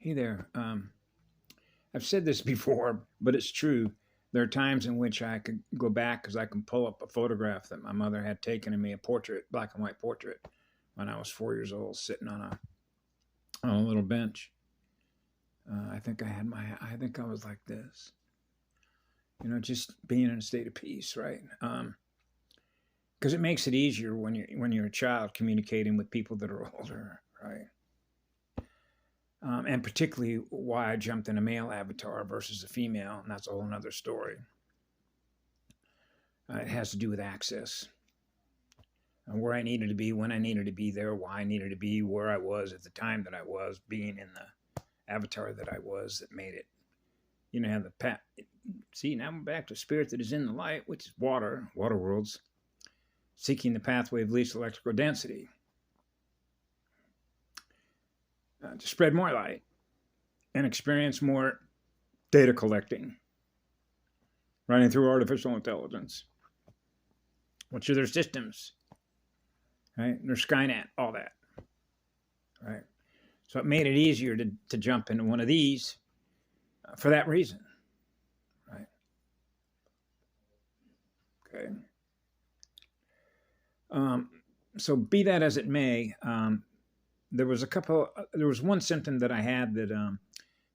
Hey there. I've said this before, but it's true. There are times in which I could go back because I can pull up a photograph that my mother had taken of me, a portrait, black and white portrait, when I was 4 years old, sitting on a little bench. I think I was like this, just being in a state of peace, right? Because it makes it easier when you're a child communicating with people that are older, right? And particularly why I jumped in a male avatar versus a female, and that's a whole nother story. It has to do with access, and where I needed to be, when I needed to be there, why I needed to be where I was at the time that I was, being in the avatar that I was, that made it. Have the pat. See, now I'm back to spirit that is in the light, which is water worlds, seeking the pathway of least electrical density to spread more light and experience more data collecting, running through artificial intelligence, which are their systems, right? Their Skynet, all that, right? So it made it easier to jump into one of these for that reason, right? Okay. So be that as it may, there was one symptom that I had that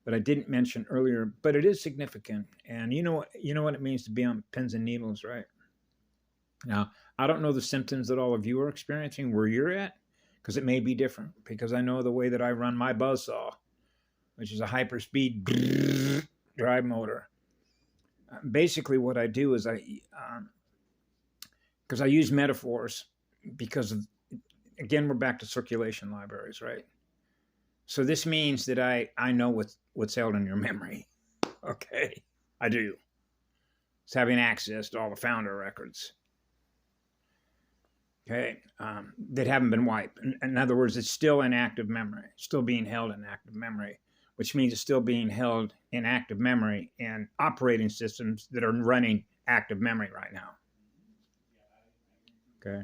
I didn't mention earlier, but it is significant. And you know what it means to be on pins and needles, right? Now, I don't know the symptoms that all of you are experiencing where you're at, because it may be different. Because I know the way that I run my buzzsaw, which is a hyperspeed drive motor. Basically, what I do is because I use metaphors, because of, again, we're back to circulation libraries, right? So this means that I know what's held in your memory. Okay, I do. It's having access to all the founder records. Okay, that haven't been wiped. In other words, it's still in active memory, still being held in active memory, which means it's still being held in active memory in operating systems that are running active memory right now. Okay.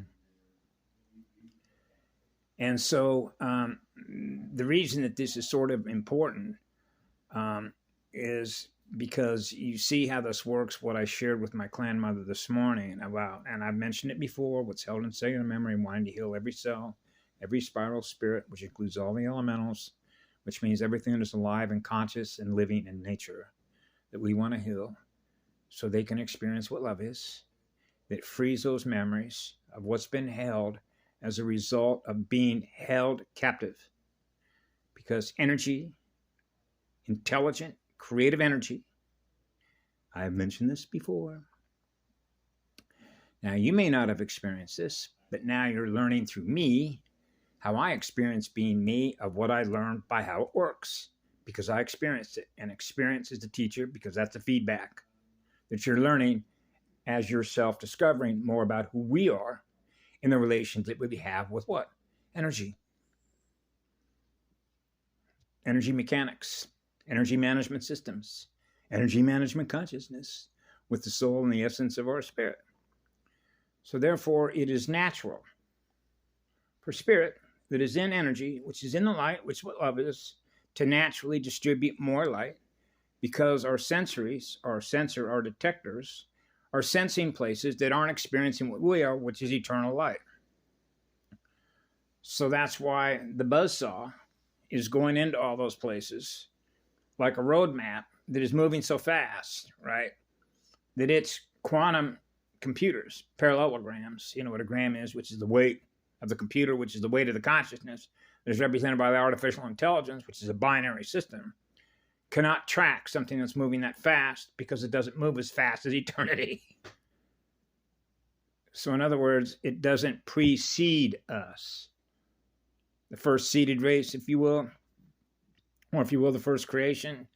And so the reason that this is sort of important is because you see how this works, what I shared with my clan mother this morning about, and I've mentioned it before, what's held in cellular memory and wanting to heal every cell, every spiral spirit, which includes all the elementals, which means everything that is alive and conscious and living in nature that we want to heal so they can experience what love is, that frees those memories of what's been held as a result of being held captive. Because energy, intelligent, creative energy, I've mentioned this before. Now, you may not have experienced this, but now you're learning through me how I experience being me, of what I learned by how it works, because I experienced it. And experience is the teacher, because that's the feedback that you're learning as you're self-discovering more about who we are in the relationship we have with what? Energy. Energy mechanics, energy management systems, energy management consciousness with the soul and the essence of our spirit. So therefore, it is natural for spirit that is in energy, which is in the light, which is what love is, to naturally distribute more light, because our sensories, our detectors, are sensing places that aren't experiencing what we are, which is eternal light. So that's why the buzzsaw is going into all those places like a roadmap that is moving so fast, right? That it's quantum computers, parallelograms, you know what a gram is, which is the weight of the computer, which is the weight of the consciousness that is represented by the artificial intelligence, which is a binary system, cannot track something that's moving that fast because it doesn't move as fast as eternity. So in other words, it doesn't precede us. The first seeded race, if you will, or if you will, the first creation,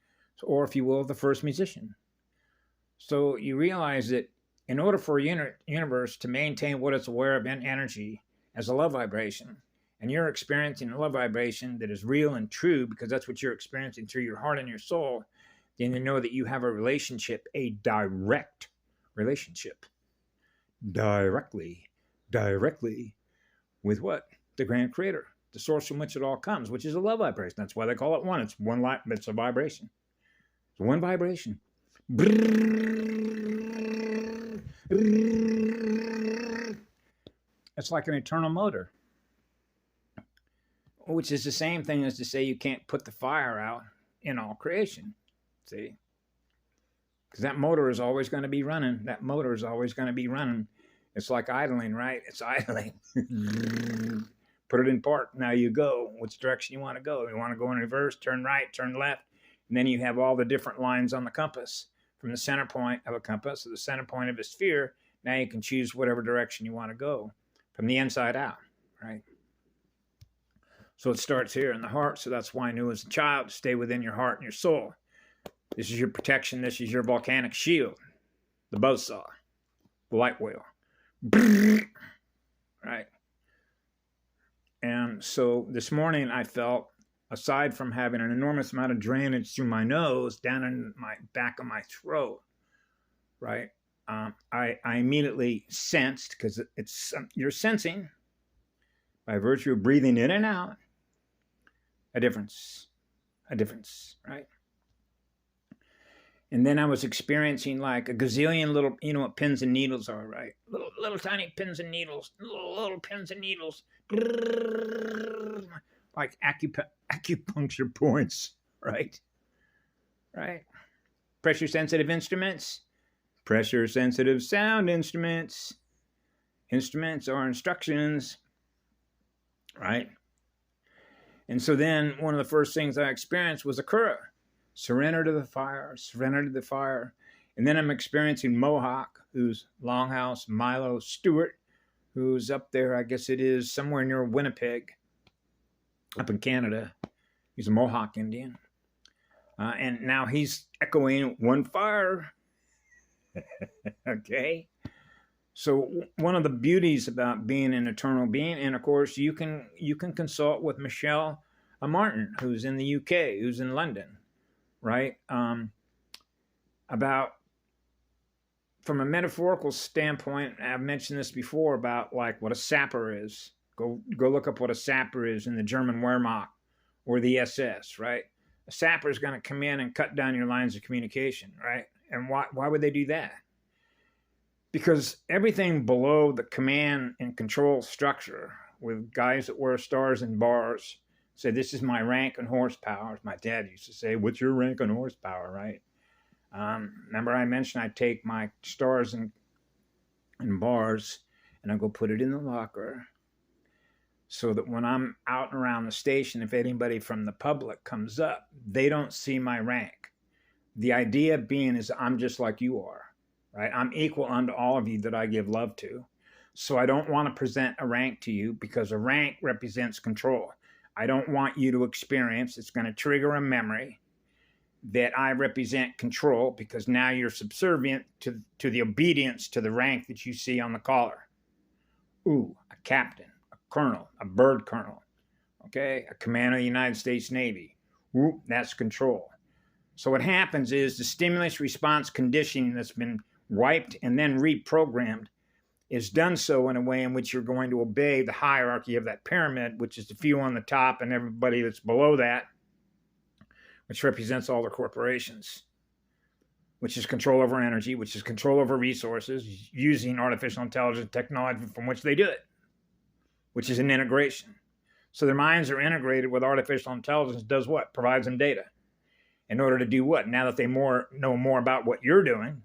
or if you will, the first musician. So you realize that in order for a universe to maintain what it's aware of in energy as a love vibration, and you're experiencing a love vibration that is real and true, because that's what you're experiencing through your heart and your soul, then you know that you have a relationship, a direct relationship, directly with what? The grand creator, the source from which it all comes, which is a love vibration. That's why they call it one. It's one light, but it's a vibration. It's one vibration. It's like an eternal motor, which is the same thing as to say you can't put the fire out in all creation. See? Because that motor is always going to be running. That motor is always going to be running. It's like idling, right? It's idling. Put it in park. Now you go. Which direction you want to go? You want to go in reverse, turn right, turn left. And then you have all the different lines on the compass. From the center point of a compass to the center point of a sphere, now you can choose whatever direction you want to go from the inside out, right? So it starts here in the heart. So that's why I knew as a child to stay within your heart and your soul. This is your protection. This is your volcanic shield. The buzzsaw. The light wheel. Right? And so this morning I felt, aside from having an enormous amount of drainage through my nose, down in my back of my throat, right? I immediately sensed, because it's you're sensing by virtue of breathing in and out, a difference, right? And then I was experiencing like a gazillion little, you know what pins and needles are, right? Little tiny pins and needles, little pins and needles, like acupuncture points, right? Right? Pressure sensitive instruments, pressure sensitive sound instruments. Instruments are instructions, right? And so then one of the first things I experienced was a kura. Surrender to the fire, surrender to the fire. And then I'm experiencing Mohawk, who's Longhouse Milo Stewart, who's up there, I guess it is somewhere near Winnipeg, up in Canada. He's a Mohawk Indian. And now he's echoing one fire. Okay. So one of the beauties about being an eternal being, and of course you can consult with Michelle Martin, who's in the UK, who's in London, right? About, from a metaphorical standpoint, I've mentioned this before about like what a sapper is. Go look up what a sapper is in the German Wehrmacht or the SS, right? A sapper is going to come in and cut down your lines of communication, right? And why would they do that? Because everything below the command and control structure, with guys that wear stars and bars, say, this is my rank and horsepower. As my dad used to say, what's your rank and horsepower, right? Remember I mentioned I take my stars and bars and I go put it in the locker so that when I'm out and around the station, if anybody from the public comes up, they don't see my rank. The idea being is I'm just like you are, right? I'm equal unto all of you that I give love to. So I don't want to present a rank to you because a rank represents control. I don't want you to experience, it's going to trigger a memory that I represent control because now you're subservient to the obedience to the rank that you see on the collar. Ooh, a captain, a colonel, a bird colonel, okay, a commander of the United States Navy. Ooh, that's control. So what happens is the stimulus response conditioning that's been wiped and then reprogrammed is done so in a way in which you're going to obey the hierarchy of that pyramid, which is the few on the top and everybody that's below that, which represents all the corporations, which is control over energy, which is control over resources, using artificial intelligence technology from which they do it, which is an integration. So their minds are integrated with artificial intelligence. Does what? Provides them data. In order to do what? Now that they know more about what you're doing,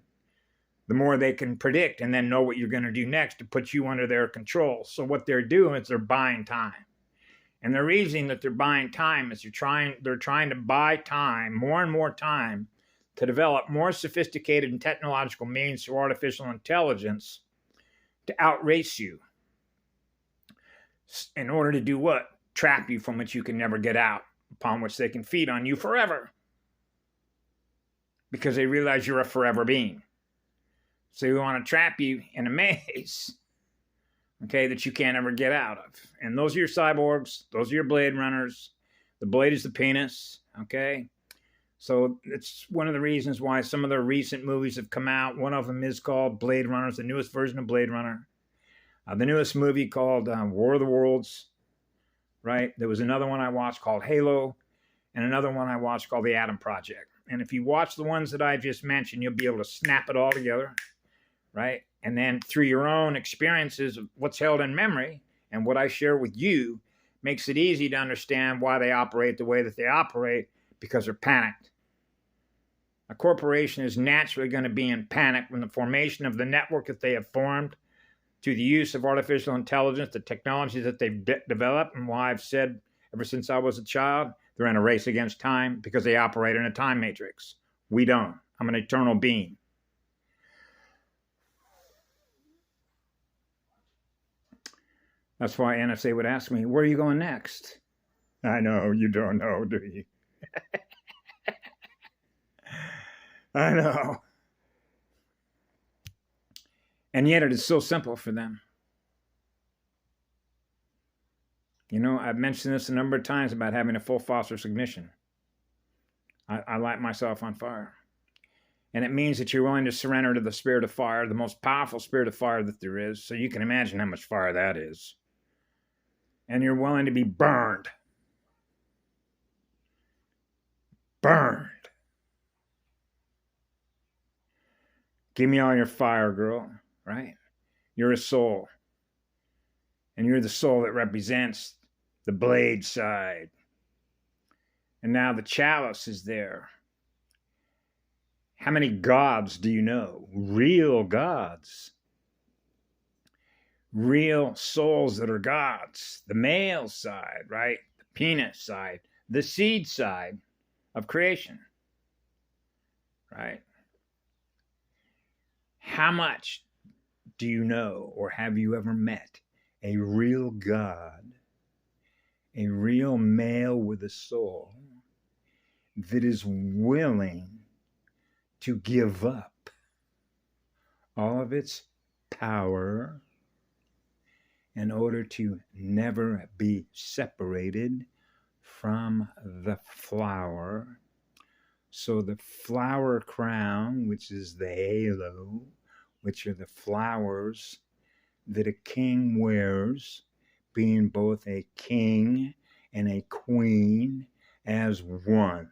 the more they can predict and then know what you're going to do next to put you under their control. So what they're doing is they're buying time. And the reason that they're buying time is they're trying to buy time, more and more time, to develop more sophisticated and technological means through artificial intelligence to outrace you. In order to do what? Trap you from which you can never get out, upon which they can feed on you forever. Because they realize you're a forever being. So we want to trap you in a maze, okay, that you can't ever get out of. And those are your cyborgs. Those are your Blade Runners. The blade is the penis, okay? So it's one of the reasons why some of the recent movies have come out. One of them is called Blade Runner. It's the newest version of Blade Runner. The newest movie called War of the Worlds, right? There was another one I watched called Halo, and another one I watched called The Atom Project. And if you watch the ones that I just mentioned, you'll be able to snap it all together, right? And then through your own experiences of what's held in memory and what I share with you makes it easy to understand why they operate the way that they operate, because they're panicked. A corporation is naturally going to be in panic when the formation of the network that they have formed through the use of artificial intelligence, the technologies that they've developed, and why I've said ever since I was a child, they're in a race against time because they operate in a time matrix. We don't. I'm an eternal being. That's why NSA would ask me, where are you going next? I know, you don't know, do you? I know. And yet it is so simple for them. You know, I've mentioned this a number of times about having a full phosphorus ignition. I light myself on fire. And it means that you're willing to surrender to the spirit of fire, the most powerful spirit of fire that there is. So you can imagine how much fire that is. And you're willing to be burned. Burned. Give me all your fire, girl, right? You're a soul. And you're the soul that represents the blade side. And now the chalice is there. How many gods do you know? Real gods. Real souls that are gods. The male side, right? The penis side. The seed side of creation. Right? How much do you know, or have you ever met a real God, a real male with a soul that is willing to give up all of its power in order to never be separated from the flower? So the flower crown, which is the halo, which are the flowers that a king wears, being both a king and a queen as one.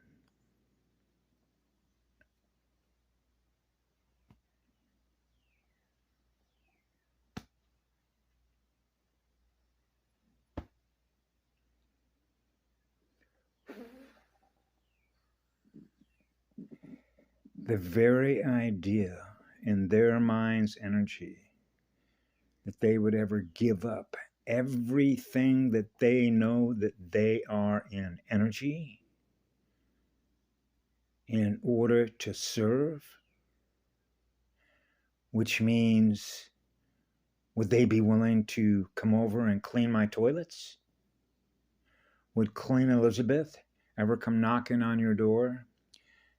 The very idea in their mind's energy that they would ever give up everything that they know that they are in energy in order to serve, which means, would they be willing to come over and clean my toilets? Would Queen Elizabeth ever come knocking on your door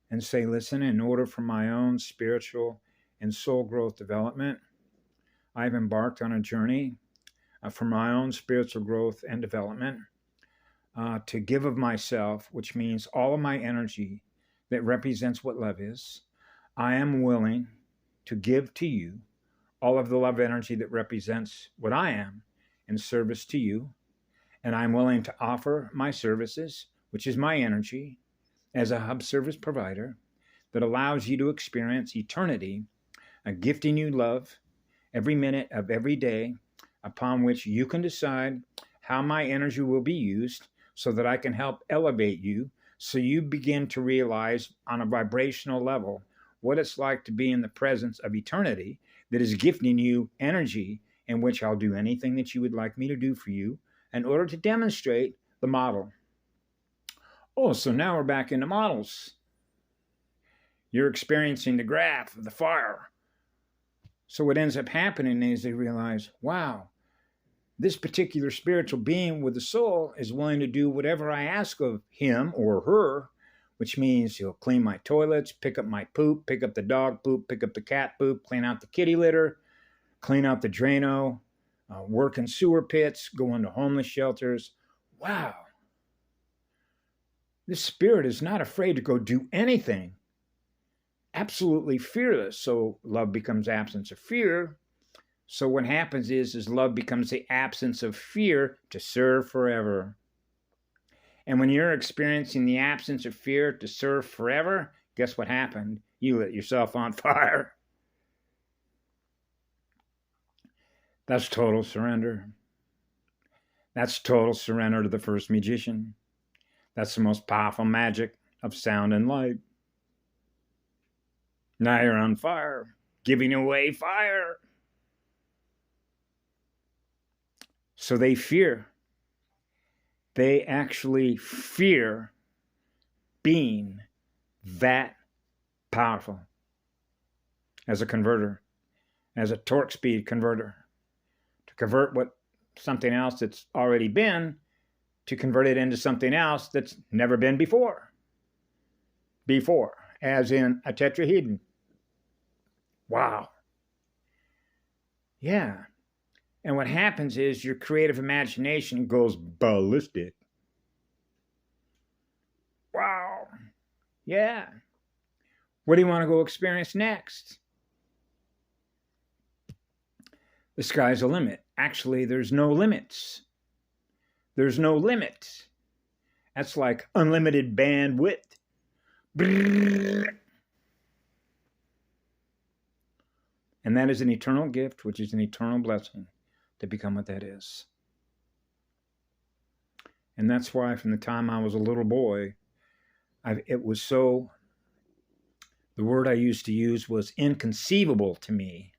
and say, listen, in order for my own spiritual and soul growth development, I've embarked on a journey for my own spiritual growth and development to give of myself, which means all of my energy that represents what love is. I am willing to give to you all of the love energy that represents what I am in service to you. And I'm willing to offer my services, which is my energy, as a hub service provider that allows you to experience eternity, gifting you love every minute of every day, upon which you can decide how my energy will be used so that I can help elevate you, so you begin to realize on a vibrational level what it's like to be in the presence of eternity that is gifting you energy, in which I'll do anything that you would like me to do for you in order to demonstrate the model. Oh, so now we're back into models. You're experiencing the graph of the fire. So what ends up happening is they realize, wow, this particular spiritual being with the soul is willing to do whatever I ask of him or her, which means he'll clean my toilets, pick up my poop, pick up the dog poop, pick up the cat poop, clean out the kitty litter, clean out the Drano, work in sewer pits, go into homeless shelters. Wow. This spirit is not afraid to go do anything. Absolutely fearless. So love becomes absence of fear. So what happens is love becomes the absence of fear to serve forever. And when you're experiencing the absence of fear to serve forever, guess what happened? You lit yourself on fire. That's total surrender. That's total surrender to the first magician. That's the most powerful magic of sound and light. Now you're on fire, giving away fire. So they fear. They actually fear being that powerful as a converter, as a torque speed converter, to convert something else that's already been, to convert it into something else that's never been before. Before, as in a tetrahedron. Wow. Yeah. And what happens is your creative imagination goes ballistic. Wow. Yeah. What do you want to go experience next? The sky's the limit. Actually, there's no limits. There's no limit. That's like unlimited bandwidth. Brrr. And that is an eternal gift, which is an eternal blessing to become what that is. And that's why from the time I was a little boy, it was so, the word I used to use was inconceivable to me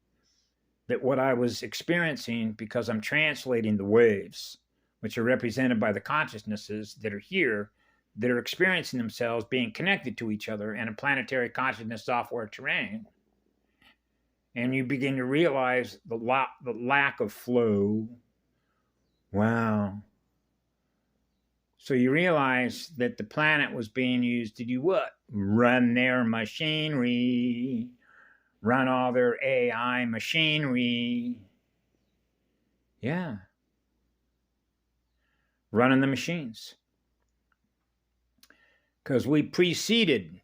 that what I was experiencing, because I'm translating the waves, which are represented by the consciousnesses that are here, that are experiencing themselves being connected to each other in a planetary consciousness software terrain. And you begin to realize the lack of flow. Wow. So you realize that the planet was being used to do what? Run their machinery. Run all their AI machinery. Yeah. Running the machines. Because we preceded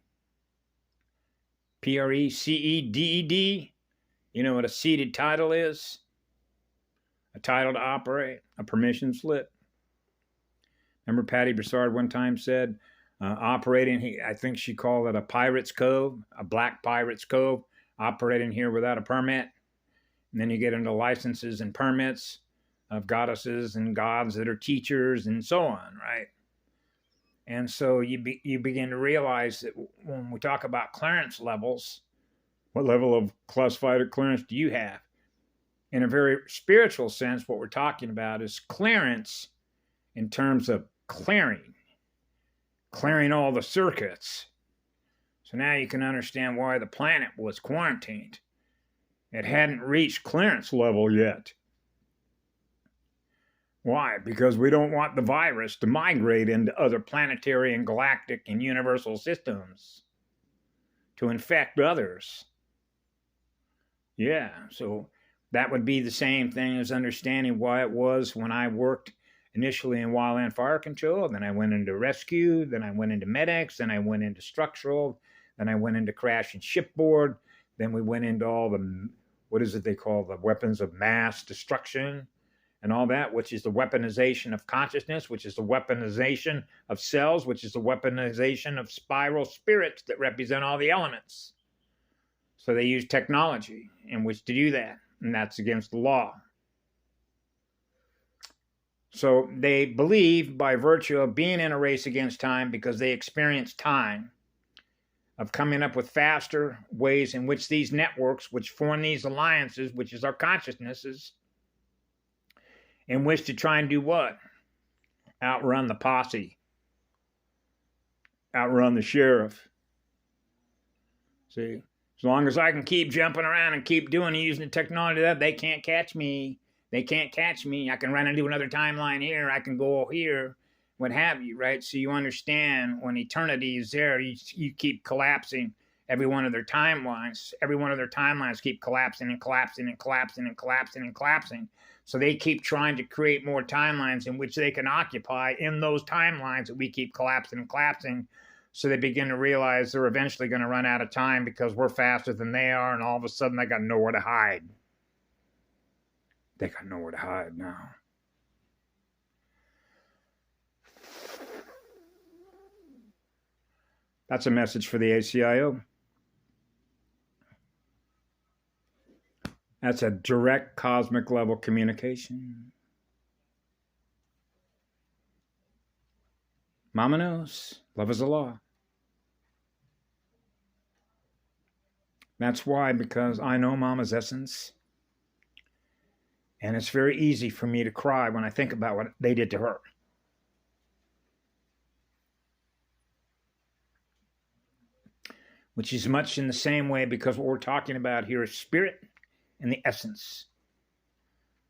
PRECEDED. You know what a seated title is? A title to operate, a permission slip. Remember Patty Broussard one time said, operating, I think she called it a pirate's cove, a black pirate's cove, operating here without a permit. And then you get into licenses and permits of goddesses and gods that are teachers and so on, right? And so you begin to realize that when we talk about clearance levels, what level of classified clearance do you have? In a very spiritual sense, what we're talking about is clearance in terms of clearing all the circuits. So now you can understand why the planet was quarantined. It hadn't reached clearance level yet. Why? Because we don't want the virus to migrate into other planetary and galactic and universal systems to infect others. Yeah, so that would be the same thing as understanding why it was when I worked initially in wildland fire control, then I went into rescue, then I went into medics, then I went into structural, then I went into crash and shipboard, then we went into all the, what is it they call the weapons of mass destruction and all that, which is the weaponization of consciousness, which is the weaponization of cells, which is the weaponization of spiral spirits that represent all the elements. So they use technology in which to do that, and that's against the law. So they believe by virtue of being in a race against time, because they experience time, of coming up with faster ways in which these networks, which form these alliances, which is our consciousnesses, in which to try and do what? Outrun the posse. Outrun the sheriff. See? As long as I can keep jumping around and keep doing and using the technology, that they can't catch me. They can't catch me. I can run into another timeline here. I can go here, what have you, right? So you understand when eternity is there, you keep collapsing every one of their timelines. Every one of their timelines keep collapsing and collapsing and collapsing and collapsing and collapsing. So they keep trying to create more timelines in which they can occupy in those timelines that we keep collapsing and collapsing. So they begin to realize they're eventually going to run out of time because we're faster than they are, and all of a sudden they got nowhere to hide. They got nowhere to hide now. That's a message for the ACIO. That's a direct cosmic level communication. Mama knows. Love is a law. That's why, because I know Mama's essence. And it's very easy for me to cry when I think about what they did to her. Which is much in the same way, because what we're talking about here is spirit and the essence.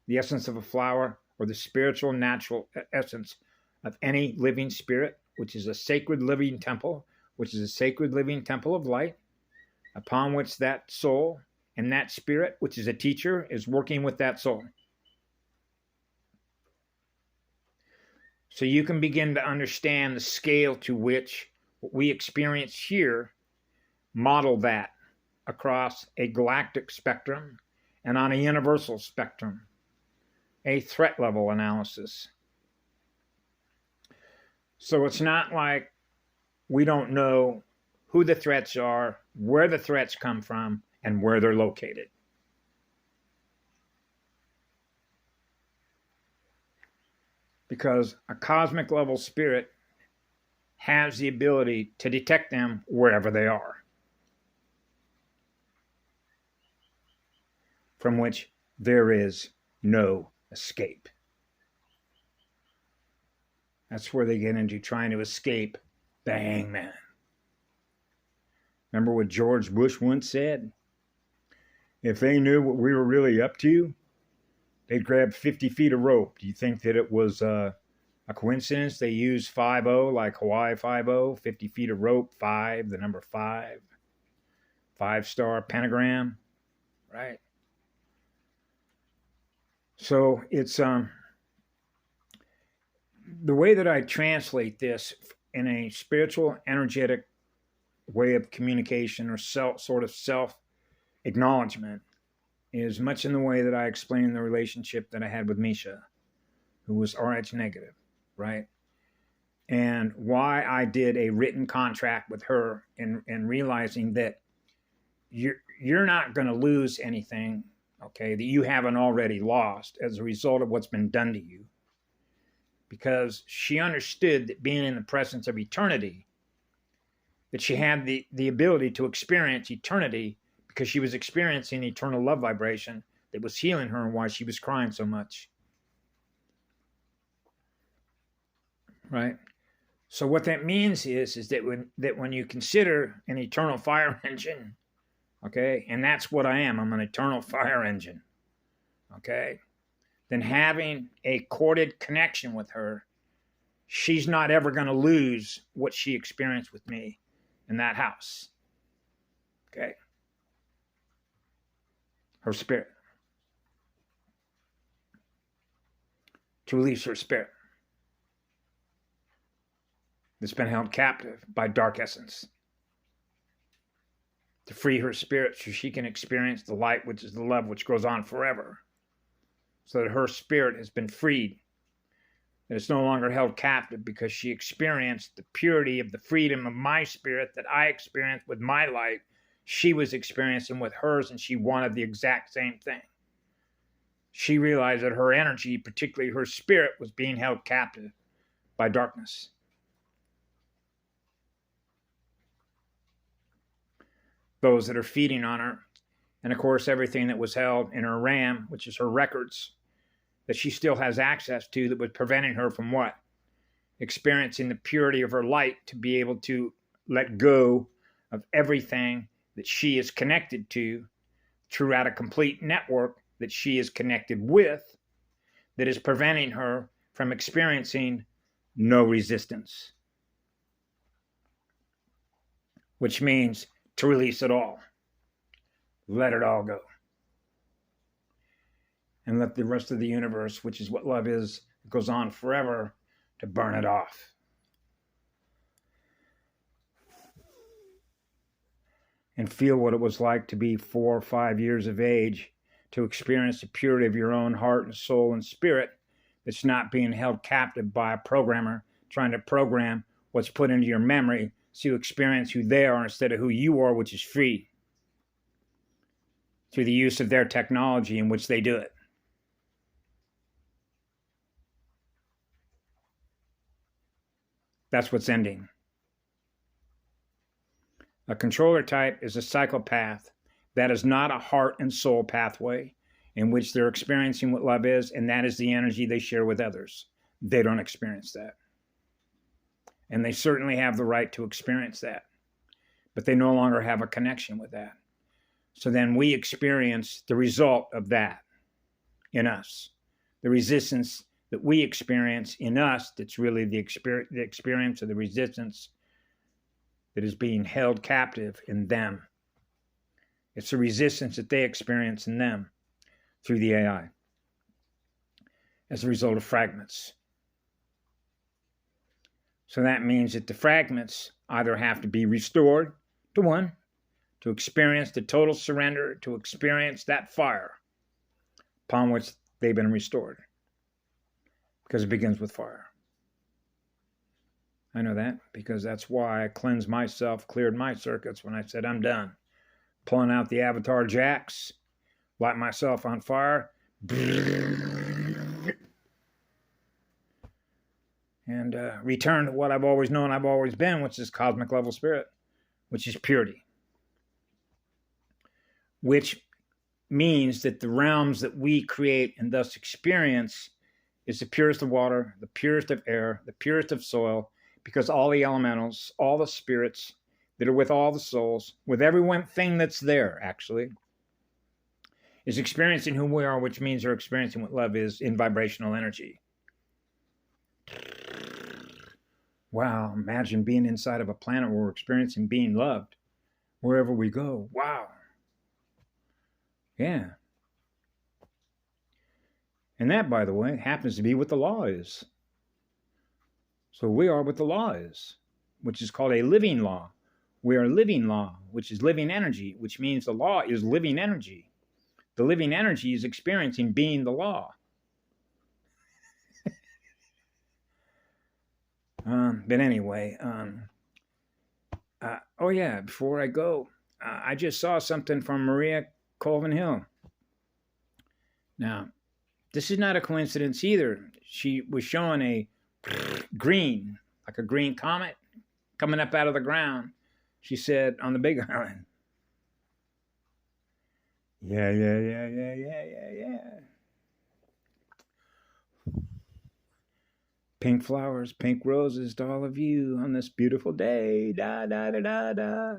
The essence of a flower, or the spiritual natural essence of any living spirit, which is a sacred living temple, which is a sacred living temple of light, upon which that soul and that spirit, which is a teacher, is working with that soul. So you can begin to understand the scale to which what we experience here, model that across a galactic spectrum and on a universal spectrum, a threat level analysis. So it's not like we don't know who the threats are, where the threats come from, and where they're located. Because a cosmic level spirit has the ability to detect them wherever they are, from which there is no escape. That's where they get into trying to escape the hangman. Remember what George Bush once said? If they knew what we were really up to, they'd grab 50 feet of rope. Do you think that it was a coincidence they used 5-0, like Hawaii 5-0, 50 feet of rope, 5, the number 5, 5-star pentagram, right? So it's the way that I translate this in a spiritual, energetic way of communication, or sort of self-acknowledgement, is much in the way that I explained the relationship that I had with Misha, who was RH negative, right? And why I did a written contract with her, and realizing that you're not going to lose anything, okay, that you haven't already lost as a result of what's been done to you. Because she understood that being in the presence of eternity, that she had the ability to experience eternity, because she was experiencing eternal love vibration that was healing her, and why she was crying so much. Right? So what that means is that when you consider an eternal fire engine, okay, and that's what I am, I'm an eternal fire engine, okay, then having a corded connection with her, she's not ever going to lose what she experienced with me in that house, okay? Her spirit. To release her spirit that's been held captive by dark essence. To free her spirit so she can experience the light, which is the love which goes on forever. So that her spirit has been freed. That it's no longer held captive, because she experienced the purity of the freedom of my spirit that I experienced with my light. She was experiencing with hers, and she wanted the exact same thing. She realized that her energy, particularly her spirit, was being held captive by darkness. Those that are feeding on her, and of course everything that was held in her RAM, which is her records, that she still has access to, that was preventing her from what? Experiencing the purity of her light, to be able to let go of everything that she is connected to throughout a complete network that she is connected with, that is preventing her from experiencing no resistance. Which means to release it all. Let it all go. And let the rest of the universe, which is what love is, goes on forever, to burn it off. And feel what it was like to be 4 or 5 years of age, to experience the purity of your own heart and soul and spirit that's not being held captive by a programmer trying to program what's put into your memory to experience who they are instead of who you are, which is free, through the use of their technology in which they do it. That's what's ending. A controller type is a psychopath that is not a heart and soul pathway in which they're experiencing what love is, and that is the energy they share with others. They don't experience that. And they certainly have the right to experience that, but they no longer have a connection with that. So then we experience the result of that in us. The resistance that we experience in us, that's really the experience of the resistance that is being held captive in them. It's the resistance that they experience in them through the AI as a result of fragments. So that means that the fragments either have to be restored to one, to experience the total surrender, to experience that fire upon which they've been restored. Because it begins with fire. I know that because that's why I cleansed myself, cleared my circuits when I said I'm done. Pulling out the avatar jacks, light myself on fire, and return to what I've always known I've always been, which is cosmic level spirit, which is purity. Which means that the realms that we create and thus experience is the purest of water, the purest of air, the purest of soil, because all the elementals, all the spirits that are with all the souls, with every one thing that's there, actually, is experiencing who we are, which means they're experiencing what love is in vibrational energy. Wow, imagine being inside of a planet where we're experiencing being loved wherever we go. Wow. Yeah. And that, by the way, happens to be what the law is. So we are what the law is, which is called a living law. We are living law, which is living energy, which means the law is living energy. The living energy is experiencing being the law. But anyway, oh yeah, before I go, I just saw something from Maria Colvin Hill. Now, this is not a coincidence either. She was showing a green, like a green comet coming up out of the ground. She said on the Big Island. Yeah. Pink flowers, pink roses to all of you on this beautiful day. Da, da, da, da, da.